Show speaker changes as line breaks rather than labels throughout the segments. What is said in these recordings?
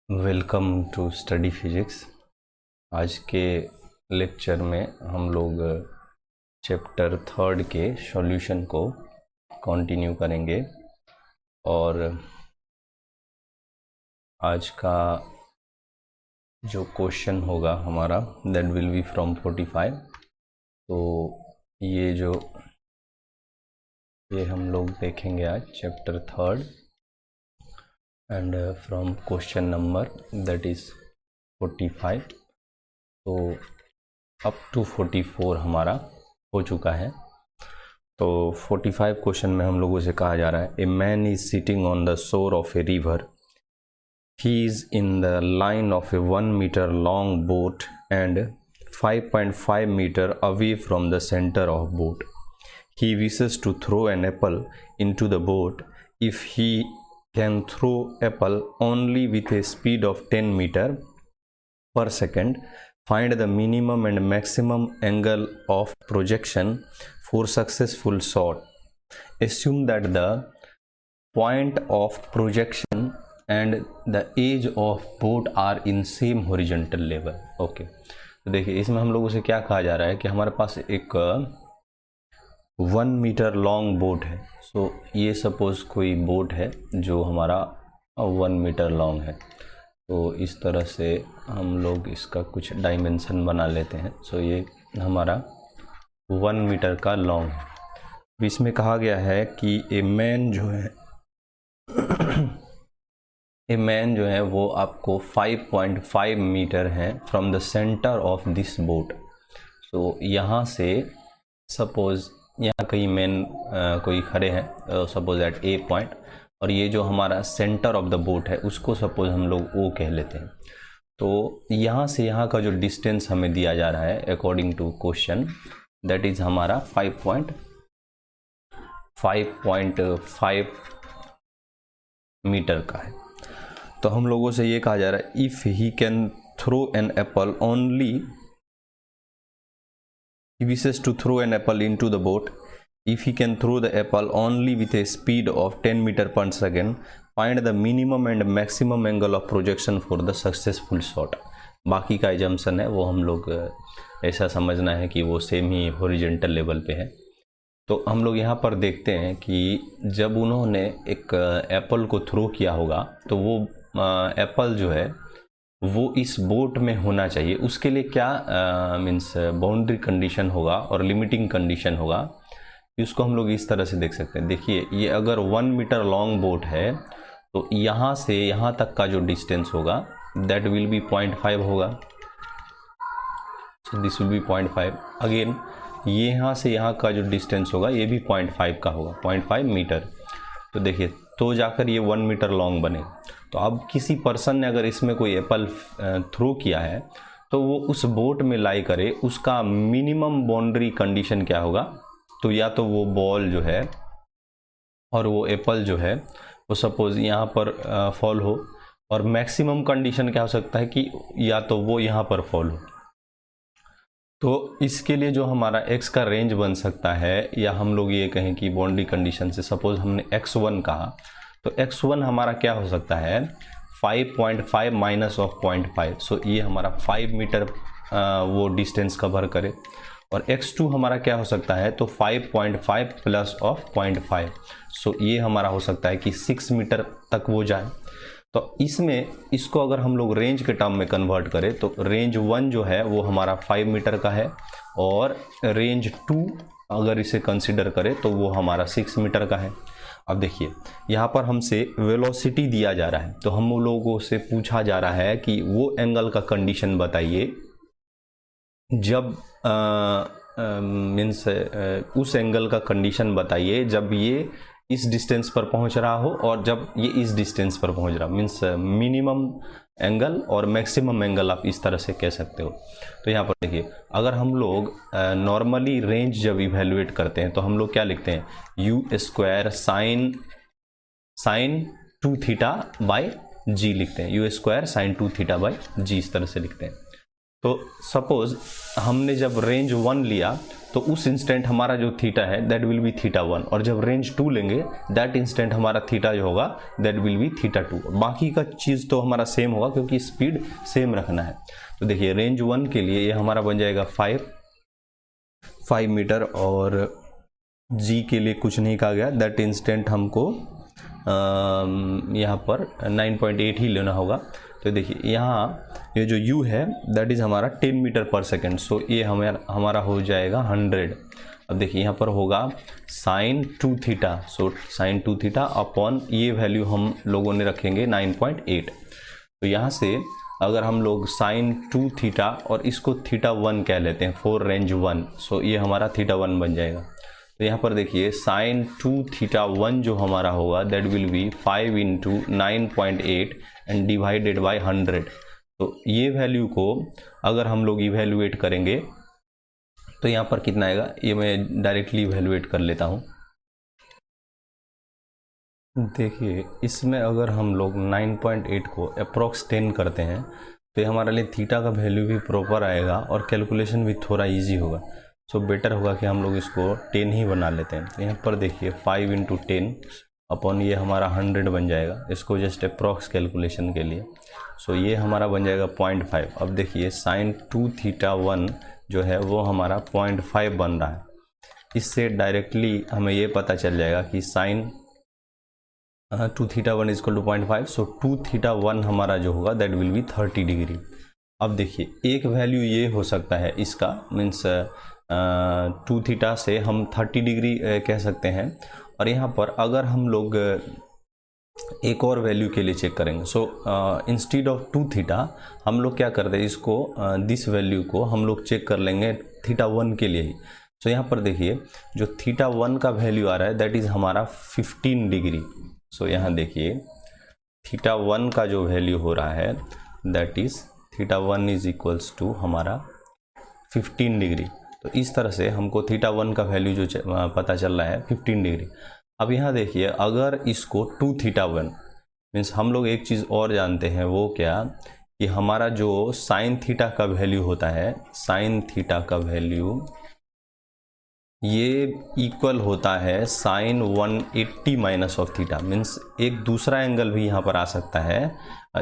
Welcome to study physics. आज के lecture में हम लोग चैप्टर 3 के सॉल्यूशन को कंटिन्यू करेंगे और आज का जो क्वेश्चन होगा हमारा दैट विल बी फ्रॉम 45। तो ये हम लोग देखेंगे आज chapter 3 and from question number that is 45। तो अप टू 44 हमारा हो चुका है। तो 45 क्वेश्चन में हम लोगों से कहा जा रहा है, a man is sitting on the shore of a river, he is in the line of a 1 metre long boat and 5.5 metre away from the centre of boat. He wishes to throw an apple into the boat. If he can throw apple only with a speed of 10 meter per second, find the minimum and maximum angle of projection for successful shot. Assume that the point of projection and the edge of boat are in same horizontal level. Okay, तो देखिए इसमें हम लोगों से क्या कहा जा रहा है कि हमारे पास एक 1 मीटर लॉन्ग बोट है। सो ये सपोज कोई बोट है जो हमारा 1 मीटर लॉन्ग है। तो इस तरह से हम लोग इसका कुछ डायमेंशन बना लेते हैं। सो ये हमारा 1 मीटर का लॉन्ग है। इसमें कहा गया है कि ए मैन जो है वो आपको 5.5 मीटर है from the centre of this boat. So यहाँ से सपोज यहाँ कहीं मैन कोई खड़े हैं सपोज एट ए पॉइंट, और ये जो हमारा सेंटर ऑफ द बोट है उसको सपोज हम लोग ओ कह लेते हैं। तो यहाँ से यहाँ का जो डिस्टेंस हमें दिया जा रहा है according to question that is हमारा 5.5 मीटर का है। तो हम लोगों से ये कहा जा रहा है if he can throw an apple only, he wishes to throw an apple into the boat. If he can throw the apple only with a speed of 10 meter per second, find the minimum and maximum angle of projection for the successful shot. बाकी का assumption है वो हम लोग ऐसा समझना है कि वो सेम ही हॉरिजॉन्टल लेवल पे है। तो हम लोग यहाँ पर देखते हैं कि जब उन्होंने एक एप्पल को थ्रो किया होगा तो वो एप्पल जो है वो इस बोट में होना चाहिए। उसके लिए क्या मीन्स बाउंड्री कंडीशन होगा और लिमिटिंग कंडीशन होगा, इसको हम लोग इस तरह से देख सकते हैं। देखिए ये अगर 1 मीटर लॉन्ग बोट है तो यहाँ से यहाँ तक का जो डिस्टेंस होगा दैट विल बी 0.5 होगा। So this will be 0.5। Again ये यहाँ से यहाँ का जो डिस्टेंस होगा ये भी 0.5 का होगा, 0.5 मीटर। तो देखिए तो जाकर ये 1 मीटर लॉन्ग बने। तो अब किसी पर्सन ने अगर इसमें कोई एप्पल थ्रो किया है तो वो उस बोट में लाई करे, उसका मिनिमम बाउंड्री कंडीशन क्या होगा? तो या तो वो बॉल जो है और वो एप्पल जो है वो सपोज यहाँ पर फॉल हो, और मैक्सिमम कंडीशन क्या हो सकता है कि या तो वो यहाँ पर फॉल हो। तो इसके लिए जो हमारा x का रेंज बन सकता है, या हम लोग ये कहें कि बाउंड्री कंडीशन से सपोज हमने x1 कहा, तो x1 हमारा क्या हो सकता है 5.5 माइनस ऑफ 0.5। सो ये हमारा 5 मीटर वो डिस्टेंस कवर करे। और x2 हमारा क्या हो सकता है तो 5.5 प्लस ऑफ 0.5। सो ये हमारा हो सकता है कि 6 मीटर तक वो जाए। तो इसमें इसको अगर हम लोग रेंज के टर्म में कन्वर्ट करें तो रेंज 1 जो है वो हमारा 5 मीटर का है, और रेंज 2 अगर इसे कंसिडर करें तो वो हमारा 6 मीटर का है। अब देखिए यहाँ पर हमसे वेलोसिटी दिया जा रहा है, तो हम लोगों से पूछा जा रहा है कि वो एंगल का कंडीशन बताइए जब मीन्स उस एंगल का कंडीशन बताइए जब ये इस डिस्टेंस पर पहुंच रहा हो और जब ये इस डिस्टेंस पर पहुंच रहा, मीन्स मिनिमम एंगल और मैक्सिमम एंगल आप इस तरह से कह सकते हो। तो यहाँ पर देखिए अगर हम लोग नॉर्मली रेंज जब इवेल्युएट करते हैं तो हम लोग क्या लिखते हैं u² साइन 2 थीटा बाई जी लिखते हैं, u² साइन 2 थीटा बाई जी इस तरह से लिखते हैं। तो सपोज हमने जब रेंज 1 लिया तो उस इंस्टेंट हमारा जो थीटा है दैट विल बी थीटा 1, और जब रेंज 2 लेंगे दैट इंस्टेंट हमारा थीटा जो होगा दैट विल बी थीटा 2। बाकी का चीज़ तो हमारा सेम होगा क्योंकि स्पीड सेम रखना है। तो देखिए रेंज 1 के लिए ये हमारा बन जाएगा 5 मीटर, और जी के लिए कुछ नहीं कहा गया, दैट इंस्टेंट हमको यहाँ पर 9.8 ही लेना होगा। तो देखिए यहाँ ये जो u है दैट इज़ हमारा 10 मीटर पर सेकेंड, सो ये हमारा हो जाएगा 100। अब देखिए यहाँ पर होगा sin 2 थीटा, सो sin 2 थीटा अपॉन ये वैल्यू हम लोगों ने रखेंगे 9.8। तो यहाँ से अगर हम लोग sin 2 थीटा और इसको थीटा 1 कह लेते हैं फॉर रेंज 1, सो ये हमारा थीटा 1 बन जाएगा। तो यहाँ पर देखिए sin 2 थीटा 1 जो हमारा होगा that will be 5 into 9.8 and divided by 100। तो ये वैल्यू को अगर हम लोग इवेल्युएट करेंगे तो यहाँ पर कितना आएगा, ये मैं डायरेक्टली इवेल्युएट कर लेता हूँ। देखिए इसमें अगर हम लोग 9.8 को अप्रॉक्स 10 करते हैं तो ये हमारे लिए थीटा का वैल्यू भी प्रॉपर आएगा और कैलकुलेशन भी थोड़ा इजी होगा। सो बेटर होगा कि हम लोग इसको 10 ही बना लेते हैं। तो यहाँ पर देखिए 5 इंटू 10 अपॉन ये हमारा 100 बन जाएगा, इसको जस्ट अप्रॉक्स कैलकुलेशन के लिए। सो ये हमारा बन जाएगा 0.5। अब देखिए sin 2 थीटा 1 जो है वो हमारा 0.5 बन रहा है। इससे डायरेक्टली हमें ये पता चल जाएगा कि sin 2 theta 1 is equal to 0.5, so 2 theta 1 हमारा जो होगा दैट विल बी 30 डिग्री। अब देखिए एक वैल्यू ये हो सकता है इसका, मीन्स 2 थीटा से हम 30 डिग्री कह सकते हैं। और यहाँ पर अगर हम लोग एक और वैल्यू के लिए चेक करेंगे, सो इंस्टीड ऑफ 2 थीटा हम लोग क्या करते हैं, इसको दिस वैल्यू को हम लोग चेक कर लेंगे थीटा 1 के लिए ही। सो यहाँ पर देखिए जो थीटा 1 का वैल्यू आ रहा है दैट इज़ हमारा 15 डिग्री। सो यहाँ देखिए थीटा 1 का जो वैल्यू हो रहा है that is theta 1 is equals to हमारा 15 डिग्री। तो इस तरह से हमको थीटा 1 का वैल्यू जो पता चल रहा है 15 डिग्री। अब यहाँ देखिए अगर इसको 2 थीटा 1 मीन्स हम लोग एक चीज़ और जानते हैं, वो क्या कि हमारा जो साइन थीटा का वैल्यू होता है, साइन थीटा का वैल्यू ये इक्वल होता है sine 180 minus of theta. Means एक दूसरा एंगल भी यहाँ पर आ सकता है।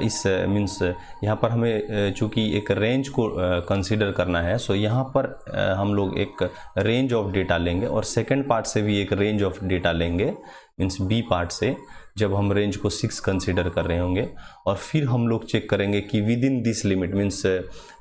इस मीन्स यहाँ पर हमें चूँकि एक रेंज को कंसीडर करना है, सो यहाँ पर हम लोग एक रेंज ऑफ डेटा लेंगे और सेकंड पार्ट से भी एक रेंज ऑफ डेटा लेंगे, मीन्स बी पार्ट से, जब हम रेंज को 6 कंसीडर कर रहे होंगे। और फिर हम लोग चेक करेंगे कि within this limit means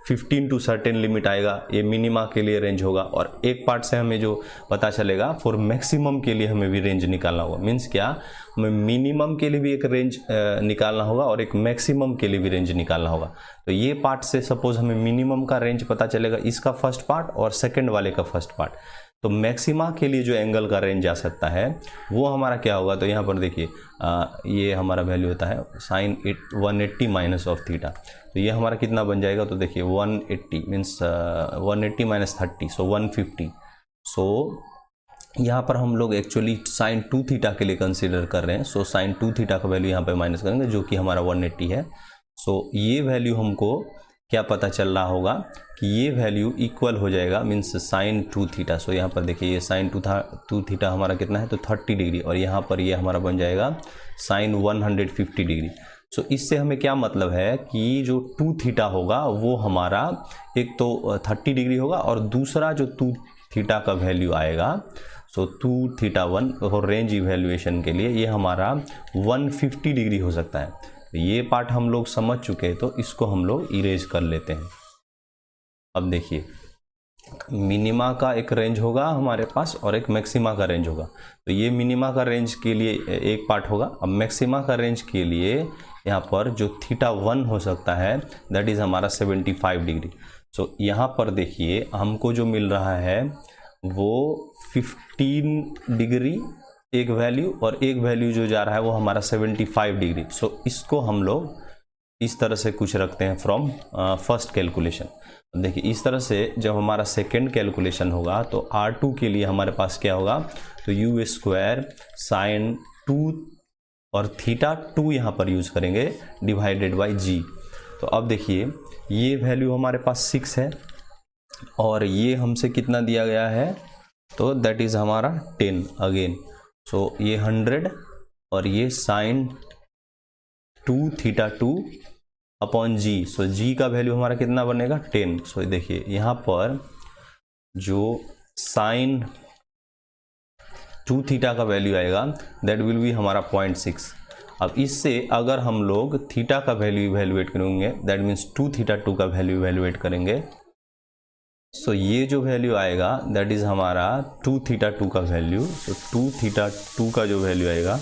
15 to certain limit आएगा, ये मिनिमा के लिए रेंज होगा। और एक पार्ट से हमें जो पता चलेगा फॉर मैक्सिमम के लिए हमें भी रेंज निकालना होगा। मीन्स क्या, हमें मिनिमम के लिए भी एक रेंज निकालना होगा और एक मैक्सिमम के लिए भी रेंज निकालना होगा। तो ये पार्ट से सपोज हमें मिनिमम का रेंज पता चलेगा, इसका फर्स्ट पार्ट और सेकेंड वाले का फर्स्ट पार्ट। तो मैक्सिमा के लिए जो एंगल का रेंज आ सकता है वो हमारा क्या होगा, तो यहाँ पर देखिए ये हमारा वैल्यू होता है साइन 180 माइनस ऑफ थीटा। तो ये हमारा कितना बन जाएगा, तो देखिए 180 मीन्स 180 माइनस 30, सो 150। सो यहाँ पर हम लोग एक्चुअली साइन 2 थीटा के लिए कंसीडर कर रहे हैं। सो साइन 2 थीटा का वैल्यू यहाँ पर माइनस करेंगे जो कि हमारा 180 है। सो ये वैल्यू हमको क्या पता चल रहा होगा कि ये वैल्यू इक्वल हो जाएगा मीन्स साइन 2 थीटा। सो यहाँ पर देखिए ये साइन 2 थीटा हमारा कितना है, तो 30 डिग्री, और यहाँ पर ये हमारा बन जाएगा साइन 150 डिग्री। सो इससे हमें क्या मतलब है कि जो 2 थीटा होगा वो हमारा एक तो 30 डिग्री होगा और दूसरा जो 2 थीटा का वैल्यू आएगा, सो 2 थीटा 1 और रेंज इवेल्युएशन के लिए ये हमारा 150 डिग्री हो सकता है। ये पार्ट हम लोग समझ चुके हैं, तो इसको हम लोग इरेज कर लेते हैं। अब देखिए मिनिमा का एक रेंज होगा हमारे पास और एक मैक्सिमा का रेंज होगा। तो ये मिनिमा का रेंज के लिए एक पार्ट होगा। अब मैक्सिमा का रेंज के लिए यहाँ पर जो थीटा 1 हो सकता है दैट इज़ हमारा 75 डिग्री। सो यहाँ पर देखिए हमको जो मिल रहा है वो 15 डिग्री एक वैल्यू, और एक वैल्यू जो जा रहा है वो हमारा 75 डिग्री। सो इसको हम लोग इस तरह से कुछ रखते हैं फ्रॉम फर्स्ट कैलकुलेशन। देखिए इस तरह से जब हमारा सेकेंड कैलकुलेशन होगा तो R2 के लिए हमारे पास क्या होगा, तो u स्क्वायर साइन 2 और थीटा 2 यहाँ पर यूज़ करेंगे डिवाइडेड बाई g। तो अब देखिए ये वैल्यू हमारे पास 6 है और ये हमसे कितना दिया गया है, तो दैट इज़ हमारा 10 अगेन। सो ये 100 और ये साइन 2 थीटा 2 अपॉन जी। सो जी का वैल्यू हमारा कितना बनेगा 10। सो देखिए यहाँ पर जो साइन 2 थीटा का वैल्यू आएगा दैट विल बी हमारा 0.6। अब इससे अगर हम लोग थीटा का वैल्यू इवेल्युएट करेंगे दैट मीन्स 2 थीटा 2 का वैल्यू इवेल्युएट करेंगे, सो ये जो वैल्यू आएगा दैट इज़ हमारा 2 थीटा 2 का वैल्यू। सो 2 थीटा 2 का जो वैल्यू आएगा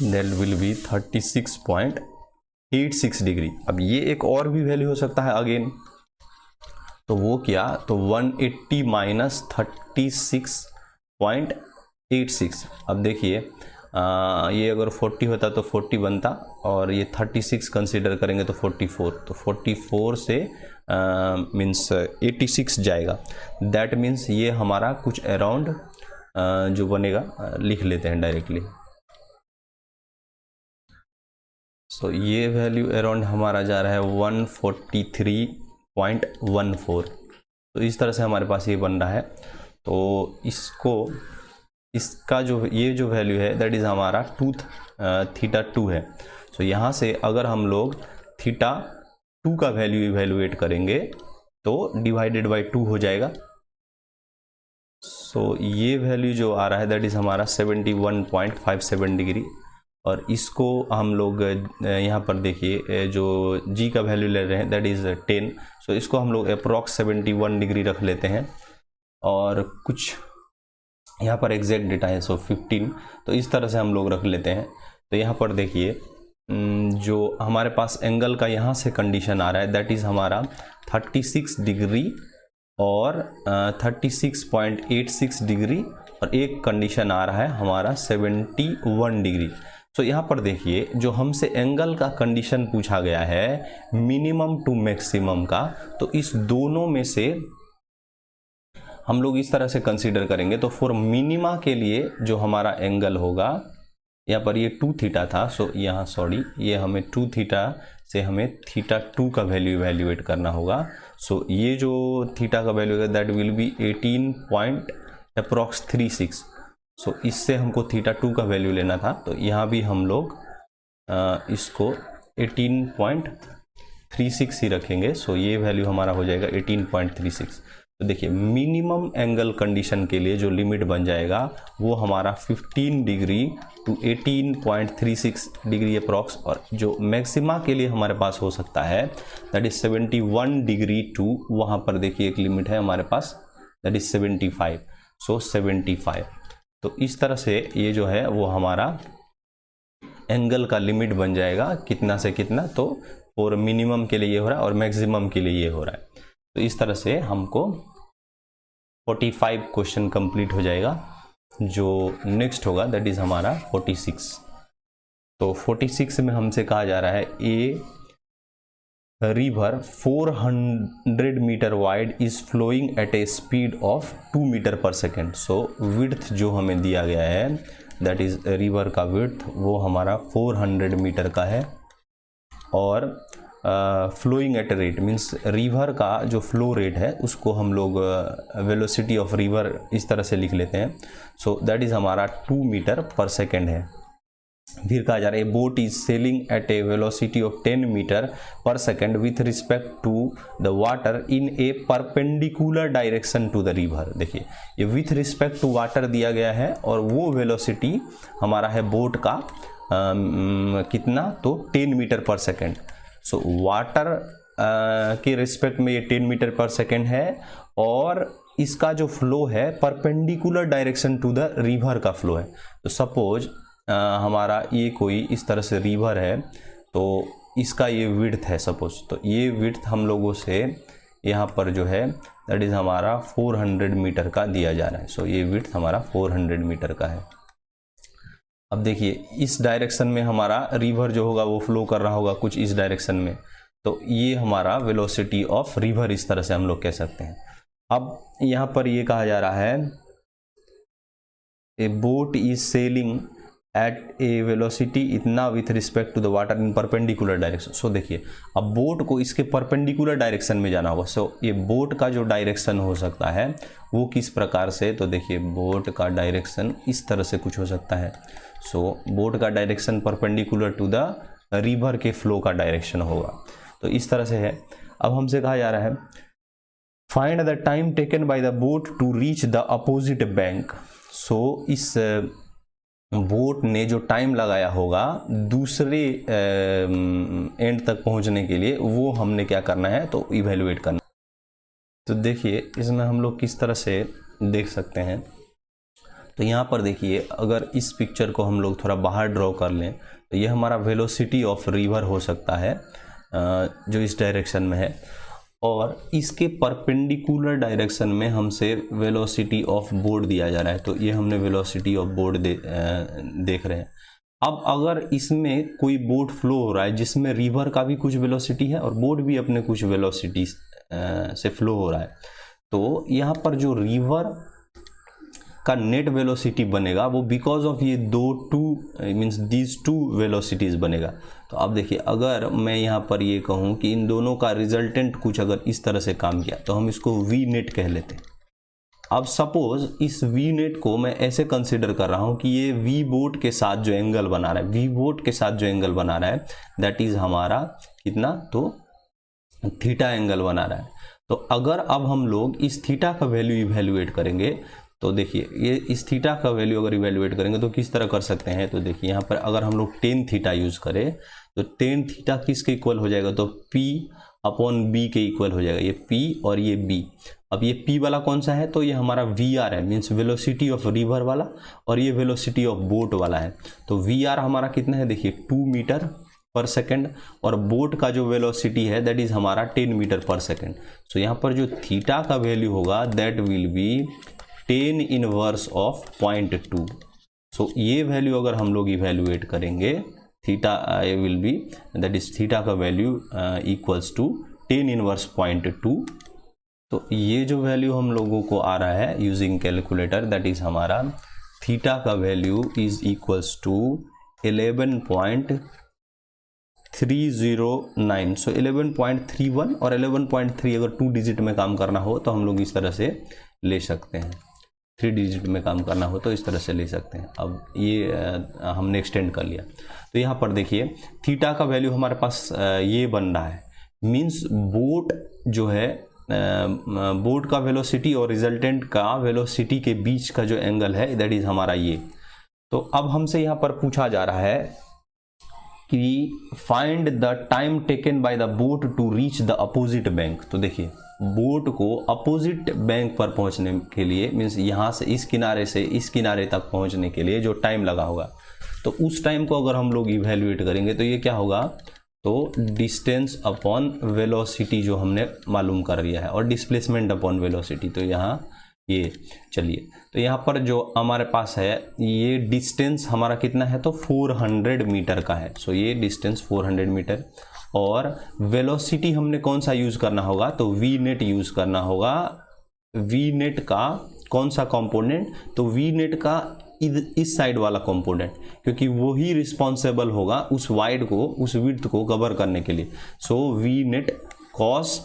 दैट विल बी 36.86 डिग्री। अब ये एक और भी वैल्यू हो सकता है अगेन, तो वो क्या, तो 180 माइनस 36.86। अब देखिए ये अगर 40 होता तो 40 बनता और ये 36 कंसीडर करेंगे तो 44, तो 44 से मीन्स 86 जाएगा। दैट मीन्स ये हमारा कुछ अराउंड जो बनेगा लिख लेते हैं डायरेक्टली। सो ये वैल्यू अराउंड हमारा जा रहा है 143.14। तो इस तरह से हमारे पास ये बन रहा है। तो इसका जो ये जो वैल्यू है दैट इज़ हमारा 2 थीटा 2 है। सो यहाँ से अगर हम लोग थीटा 2 का वैल्यू इवेल्युएट करेंगे तो डिवाइडेड बाई 2 हो जाएगा। सो ये वैल्यू जो आ रहा है दैट इज़ हमारा 71.57 डिग्री। और इसको हम लोग यहाँ पर देखिए जो जी का वैल्यू ले रहे हैं दैट इज़ 10। सो इसको हम लोग अप्रॉक्स 71 डिग्री रख लेते हैं और कुछ यहाँ पर एग्जैक्ट डेटा है सो 15, तो इस तरह से हम लोग रख लेते हैं। तो यहाँ पर देखिए जो हमारे पास एंगल का यहाँ से कंडीशन आ रहा है दैट इज़ हमारा 36 डिग्री और 36.86 डिग्री और एक कंडीशन आ रहा है हमारा 71 डिग्री। सो यहाँ पर देखिए जो हमसे एंगल का कंडीशन पूछा गया है मिनिमम टू मैक्सिमम का, तो इस दोनों में से हम लोग इस तरह से कंसीडर करेंगे। तो फॉर मिनिमा के लिए जो हमारा एंगल होगा, यहाँ पर ये 2 थीटा था, सो यहाँ सॉरी ये हमें 2 थीटा से हमें थीटा 2 का वैल्यू इवेल्युएट करना होगा। सो ये जो थीटा का वैल्यू है दैट विल बी 18.36। सो इससे हमको थीटा 2 का वैल्यू लेना था, तो यहाँ भी हम लोग इसको 18.36 ही रखेंगे। सो ये वैल्यू हमारा हो जाएगा 18.36। तो देखिए मिनिमम एंगल कंडीशन के लिए जो लिमिट बन जाएगा वो हमारा 15 डिग्री टू 18.36 डिग्री अप्रॉक्स, और जो मैक्सिमा के लिए हमारे पास हो सकता है दैट इज 71 डिग्री टू, वहाँ पर देखिए एक लिमिट है हमारे पास दैट इज 75। सो 75, तो इस तरह से ये जो है वो हमारा एंगल का लिमिट बन जाएगा कितना से कितना, तो और मिनिमम के लिए ये हो रहा है और मैक्सिमम के लिए ये हो रहा है। तो इस तरह से हमको 45 क्वेश्चन कंप्लीट हो जाएगा। जो नेक्स्ट होगा दैट इज हमारा 46। तो 46 में हमसे कहा जा रहा है a river 400 metre wide is flowing at a speed of 2 metre पर सेकेंड। सो विड्थ जो हमें दिया गया है दैट इज रिवर का विड्थ वो हमारा 400 मीटर का है, और flowing at rate means river का जो फ्लो रेट है उसको हम लोग वेलोसिटी ऑफ रिवर इस तरह से लिख लेते हैं। सो दैट इज़ हमारा 2 मीटर पर सेकेंड है। फिर कहा जा रहा है boat is sailing at a velocity of 10 metre पर second with respect to the water in a perpendicular direction to the river. देखिए ये विथ रिस्पेक्ट टू वाटर दिया गया है और वो वेलोसिटी हमारा है बोट का कितना, तो 10 मीटर पर सेकेंड। सो वाटर के रिस्पेक्ट में ये 10 मीटर पर सेकेंड है, और इसका जो फ्लो है perpendicular direction to the river का फ्लो है। तो सपोज हमारा ये कोई इस तरह से रिवर है, तो इसका ये विड्थ है सपोज, तो ये विड्थ हम लोगों से यहाँ पर जो है दैट इज़ हमारा 400 मीटर का दिया जा रहा है। सो ये विड्थ हमारा 400 मीटर का है। अब देखिए इस डायरेक्शन में हमारा रिवर जो होगा वो फ्लो कर रहा होगा कुछ इस डायरेक्शन में, तो ये हमारा वेलोसिटी ऑफ रिवर इस तरह से हम लोग कह सकते हैं। अब यहाँ पर ये कहा जा रहा है a boat is sailing at a velocity इतना with respect to the water in perpendicular direction. So देखिए अब बोट को इसके परपेंडिकुलर डायरेक्शन में जाना होगा। सो ये बोट का जो डायरेक्शन हो सकता है वो किस प्रकार से, तो देखिए बोट का डायरेक्शन इस तरह से कुछ हो सकता है। सो बोट का direction perpendicular to the river के फ्लो का डायरेक्शन होगा, तो इस तरह से है। अब हमसे कहा जा रहा है find the time taken by the boat to reach the opposite bank. So इस बोट ने जो टाइम लगाया होगा दूसरे एंड तक पहुंचने के लिए, वो हमने क्या करना है, तो इवेल्युएट करना। तो देखिए इसमें हम लोग किस तरह से देख सकते हैं, तो यहाँ पर देखिए अगर इस पिक्चर को हम लोग थोड़ा बाहर ड्रॉ कर लें तो ये हमारा वेलोसिटी ऑफ रिवर हो सकता है जो इस डायरेक्शन में है, और इसके परपेंडिकुलर डायरेक्शन में हमसे वेलोसिटी ऑफ बोट दिया जा रहा है। तो ये हमने वेलोसिटी ऑफ बोट देख रहे हैं। अब अगर इसमें कोई बोट फ्लो हो रहा है जिसमें रिवर का भी कुछ वेलोसिटी है और बोट भी अपने कुछ वेलोसिटी से फ्लो हो रहा है, तो यहाँ पर जो रिवर का नेट वेलोसिटी बनेगा वो बिकॉज ऑफ ये two means these two velocities बनेगा। तो अब देखिए अगर मैं यहाँ पर ये कहूँ कि इन दोनों का रिजल्टेंट कुछ अगर इस तरह से काम किया तो हम इसको वी नेट कह लेते हैं। अब सपोज इस वी नेट को मैं ऐसे कंसिडर कर रहा हूँ कि ये वी बोट के साथ जो एंगल बना रहा है, वी बोट के साथ जो एंगल बना रहा है दैट इज हमारा कितना, तो थीटा एंगल बना रहा है। तो अगर अब हम लोग इस थीटा का वैल्यू इवेल्युएट करेंगे तो देखिए ये इस थीटा का वैल्यू अगर इवेल्युएट करेंगे तो किस तरह कर सकते हैं, तो देखिए यहाँ पर अगर हम लोग टेन थीटा यूज़ करें तो टेन थीटा किसके इक्वल हो जाएगा, तो P अपॉन B के इक्वल हो जाएगा, ये P और ये B। अब ये P वाला कौन सा है, तो ये हमारा VR है, मीन्स वेलोसिटी ऑफ रिवर वाला, और ये वेलोसिटी ऑफ बोट वाला है। तो VR हमारा कितना है, देखिए 2 मीटर पर सेकेंड, और बोट का जो वेलोसिटी है दैट इज हमारा 10 मीटर पर सेकेंड। सो यहाँ पर जो थीटा का वैल्यू होगा that will be 10 inverse of 0.2। सो ये वैल्यू अगर हम लोग इवेल्युएट करेंगे theta will be that is theta का वैल्यू इक्वल्स टू 10 इनवर्स 0.2। तो ये जो वैल्यू हम लोगों को आ रहा है यूजिंग कैलकुलेटर दैट इज हमारा थीटा का वैल्यू इज इक्वल्स टू 11.309। सो 11.31 और 11.3 अगर 2 डिजिट में काम करना हो तो हम लोग इस तरह से ले सकते हैं, 3 डिजिट में काम करना हो तो इस तरह से ले सकते हैं। अब ये हमने एक्सटेंड कर लिया। तो यहाँ पर देखिए थीटा का वैल्यू हमारे पास ये बन रहा है, मीन्स बोट जो है बोट का वेलोसिटी और रिजल्टेंट का वेलोसिटी के बीच का जो एंगल है दैट इज हमारा ये। तो अब हमसे यहाँ पर पूछा जा रहा है कि find the time taken by the boat to reach the opposite bank. तो देखिए बोट को अपोजिट बैंक पर पहुंचने के लिए, मीन्स यहाँ से इस किनारे से इस किनारे तक पहुंचने के लिए जो टाइम लगा होगा, तो उस टाइम को अगर हम लोग इवेल्युएट करेंगे तो ये क्या होगा, तो डिस्टेंस अपॉन वेलोसिटी जो हमने मालूम कर लिया है, और डिस्प्लेसमेंट अपॉन वेलोसिटी। तो यहाँ ये चलिए, तो यहाँ पर जो हमारे पास है ये डिस्टेंस हमारा कितना है, तो 400 मीटर का है। सो ये डिस्टेंस 400 मीटर, और वेलोसिटी हमने कौन सा यूज़ करना होगा, तो वी नेट यूज़ करना होगा। वी नेट का कौन सा कंपोनेंट, तो वी नेट का इस साइड वाला कंपोनेंट, क्योंकि वो ही रिस्पॉन्सिबल होगा उस वाइड को, उस विड्थ को कवर करने के लिए। So V net cos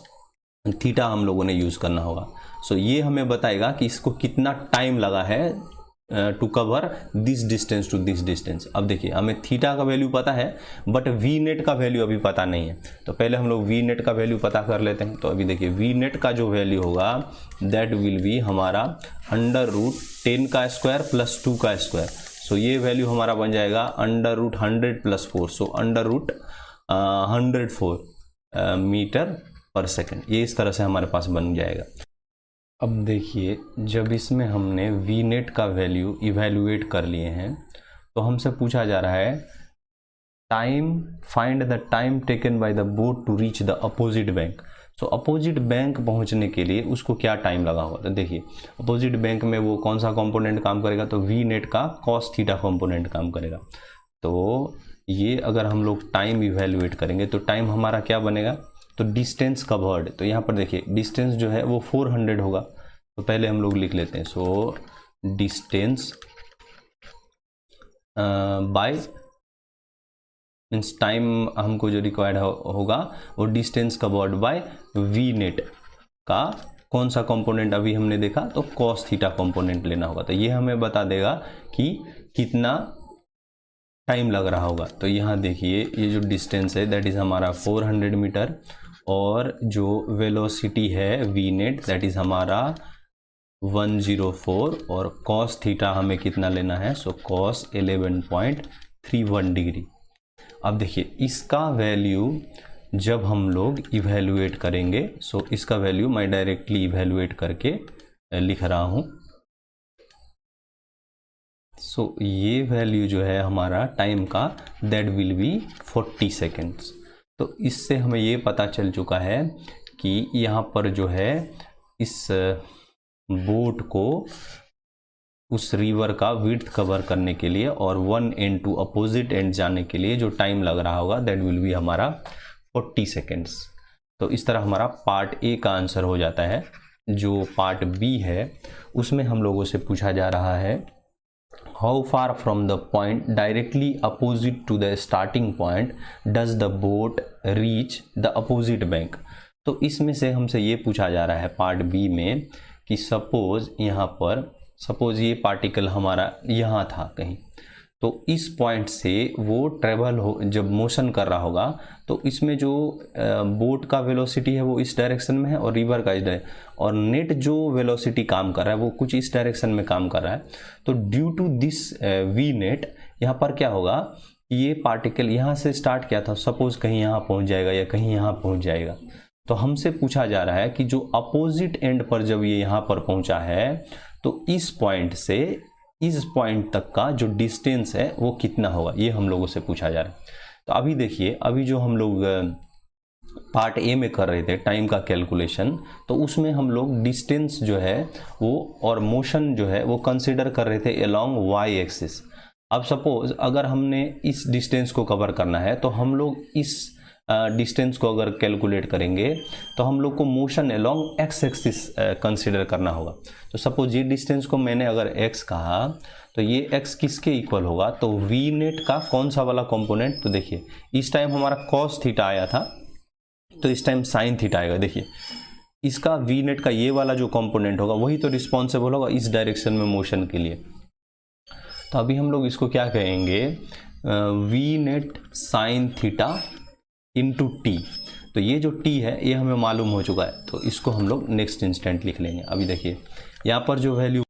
theta हम लोगों ने यूज़ करना होगा। सो ये हमें बताएगा कि इसको कितना टाइम लगा है to cover this distance to this distance. अब देखिए हमें थीटा का वैल्यू पता है बट वी नेट का वैल्यू अभी पता नहीं है, तो पहले हम लोग वी नेट का वैल्यू पता कर लेते हैं। तो अभी देखिए वी नेट का जो वैल्यू होगा दैट विल बी हमारा √10 का स्क्वायर प्लस 2 का स्क्वायर। सो ये वैल्यू हमारा बन जाएगा √100 + 4, सो √104 मीटर पर सेकेंड। ये इस तरह से हमारे पास बन जाएगा। अब देखिए जब इसमें हमने वी नेट का वैल्यू इवेल्युएट कर लिए हैं तो हमसे पूछा जा रहा है time, find the time taken by the boat to reach the opposite bank. So opposite bank पहुंचने के लिए उसको क्या टाइम लगा होगा, तो देखिए अपोजिट बैंक में वो कौन सा कंपोनेंट काम करेगा, तो वी नेट का कॉस थीटा कंपोनेंट काम करेगा। तो ये अगर हम लोग टाइम इवेल्युएट करेंगे तो टाइम हमारा क्या बनेगा, तो डिस्टेंस कवर्ड। तो यहाँ पर देखिए डिस्टेंस जो है वो 400 होगा, तो पहले हम लोग लिख लेते हैं। So distance by means time हमको जो रिक्वायर्ड होगा वो distance covered by we net का कौन सा कंपोनेंट अभी हमने देखा, तो कॉस थीटा कंपोनेंट लेना होगा। तो ये हमें बता देगा कि कितना टाइम लग रहा होगा। तो यहाँ देखिए ये जो डिस्टेंस है दैट इज़ हमारा 400 मीटर और जो वेलोसिटी है वी नेट दैट इज़ हमारा 104 और कॉस थीटा हमें कितना लेना है, सो कॉस 11.31 डिग्री। अब देखिए इसका वैल्यू जब हम लोग इवैल्यूएट करेंगे, सो इसका वैल्यू मैं डायरेक्टली इवैल्यूएट करके लिख रहा हूँ। सो ये वैल्यू जो है हमारा टाइम का दैट विल बी 40 सेकेंड्स। तो इससे हमें ये पता चल चुका है कि यहाँ पर जो है इस बोट को उस रिवर का विड्थ कवर करने के लिए और one end to opposite end जाने के लिए जो टाइम लग रहा होगा दैट विल बी हमारा 40 सेकेंड्स। तो इस तरह हमारा पार्ट ए का आंसर हो जाता है। जो पार्ट बी है उसमें हम लोगों से पूछा जा रहा है how far from the point directly opposite to the starting point does the boat reach the opposite bank. तो इसमें से हमसे ये पूछा जा रहा है पार्ट बी में कि सपोज यहाँ पर सपोज ये पार्टिकल हमारा यहाँ था कहीं, तो इस पॉइंट से वो ट्रेवल हो जब मोशन कर रहा होगा तो इसमें जो बोट का वेलोसिटी है वो इस डायरेक्शन में है और रिवर का इस डायरेक्शन, और नेट जो वेलोसिटी काम कर रहा है वो कुछ इस डायरेक्शन में काम कर रहा है। तो due to this v net यहाँ पर क्या होगा, ये पार्टिकल यहाँ से स्टार्ट किया था, सपोज कहीं यहाँ पहुँच जाएगा या कहीं यहाँ पहुँच जाएगा। तो हमसे पूछा जा रहा है कि जो अपोजिट एंड पर जब ये यहाँ पर पहुँचा है तो इस पॉइंट से इस पॉइंट तक का जो डिस्टेंस है वो कितना होगा, ये हम लोगों से पूछा जा रहा है। तो अभी देखिए अभी जो हम लोग पार्ट ए में कर रहे थे टाइम का कैलकुलेशन, तो उसमें हम लोग डिस्टेंस जो है वो और मोशन जो है वो कंसिडर कर रहे थे अलोंग वाई एक्सिस। अब सपोज अगर हमने इस डिस्टेंस को कवर करना है तो हम लोग इस डिस्टेंस को अगर कैलकुलेट करेंगे तो हम लोग को motion along x axis consider करना होगा। तो सपोज ये डिस्टेंस को मैंने अगर x कहा तो ये x किसके इक्वल होगा, तो v नेट का कौन सा वाला कंपोनेंट, तो देखिए इस टाइम हमारा cos थीटा आया था तो इस टाइम sin थीटा आएगा। देखिए इसका v नेट का ये वाला जो कंपोनेंट होगा वही तो रिस्पॉन्सिबल होगा इस डायरेक्शन में मोशन के लिए। तो अभी हम लोग इसको क्या कहेंगे, v net sin theta into T. तो ये जो t है ये हमें मालूम हो चुका है, तो इसको हम लोग नेक्स्ट इंस्टेंट लिख लेंगे। अभी देखिए यहाँ पर जो वैल्यू